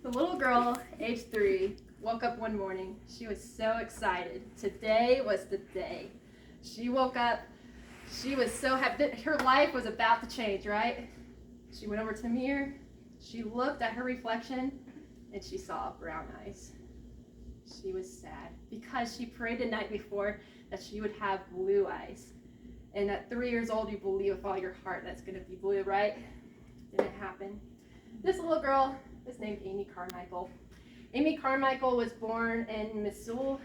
The little girl, age 3, woke up one morning. She was so excited. Today was the day. She woke up. She was so happy. Her life was about to change, right? She went over to the mirror. She looked at her reflection, and she saw brown eyes. She was sad because she prayed the night before that she would have blue eyes. And at 3 years old, you believe with all your heart that's going to be blue, right? Didn't happen. This little girl is named Amy Carmichael. Amy Carmichael was born in Missoula,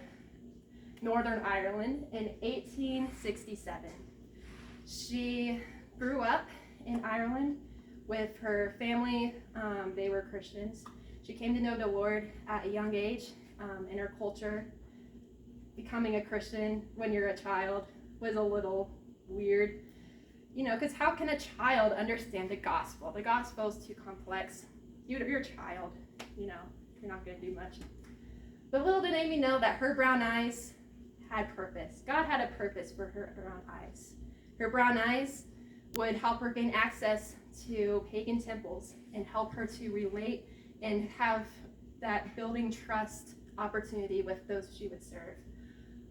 Northern Ireland in 1867. She grew up in Ireland with her family. They were Christians. She came to know the Lord at a young age. In her culture, becoming a Christian when you're a child was a little weird. Because how can a child understand the gospel? The gospel is too complex. You're a child, you're not going to do much. But little did Amy know that her brown eyes had purpose. God had a purpose for her brown eyes. Her brown eyes would help her gain access to pagan temples and help her to relate and have that building trust opportunity with those she would serve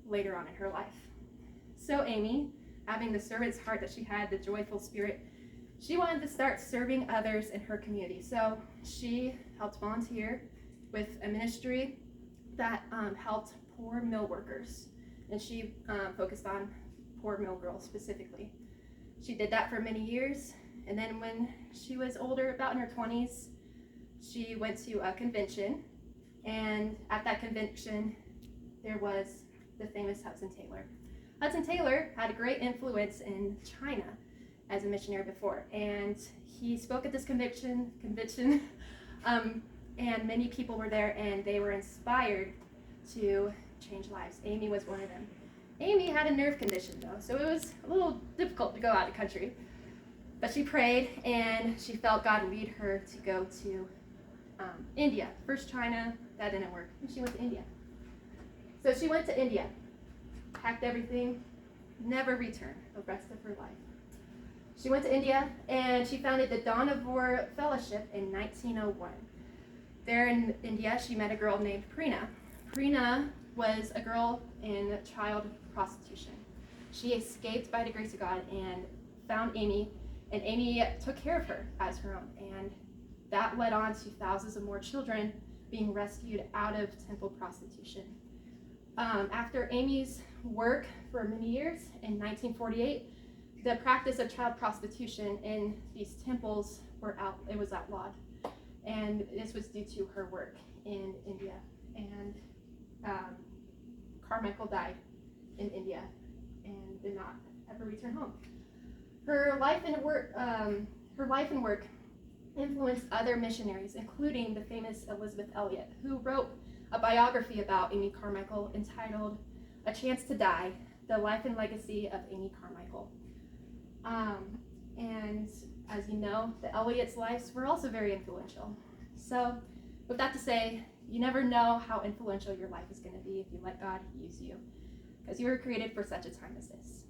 later on in her life. So Amy, having the servant's heart that she had, the joyful spirit, she wanted to start serving others in her community. So she helped volunteer with a ministry that helped poor mill workers. And she focused on poor mill girls specifically. She did that for many years. And then when she was older, about in her 20s, she went to a convention. And at that convention, there was the famous Hudson Taylor. Hudson Taylor had a great influence in China as a missionary before, and he spoke at this convention, and many people were there, and they were inspired to change lives. Amy was one of them. Amy had a nerve condition, though, so it was a little difficult to go out of the country. But she prayed, and she felt God lead her to go to India. First China, that didn't work, and she went to India. So she went to India, packed everything, never returned the rest of her life. She went to India, and she founded the Dohnavur Fellowship in 1901. There in India, she met a girl named Preena. Preena was a girl in child prostitution. She escaped by the grace of God and found Amy, and Amy took care of her as her own. And that led on to thousands of more children being rescued out of temple prostitution. After Amy's work for many years, in 1948, the practice of child prostitution in these temples was outlawed. And this was due to her work in India. And Carmichael died in India and did not ever return home. Her life and work influenced other missionaries, including the famous Elizabeth Elliot, who wrote a biography about Amy Carmichael entitled A Chance to Die, The Life and Legacy of Amy Carmichael. And as you know, the Elliots' lives were also very influential. So with that to say, you never know how influential your life is going to be if you let God use you, because you were created for such a time as this.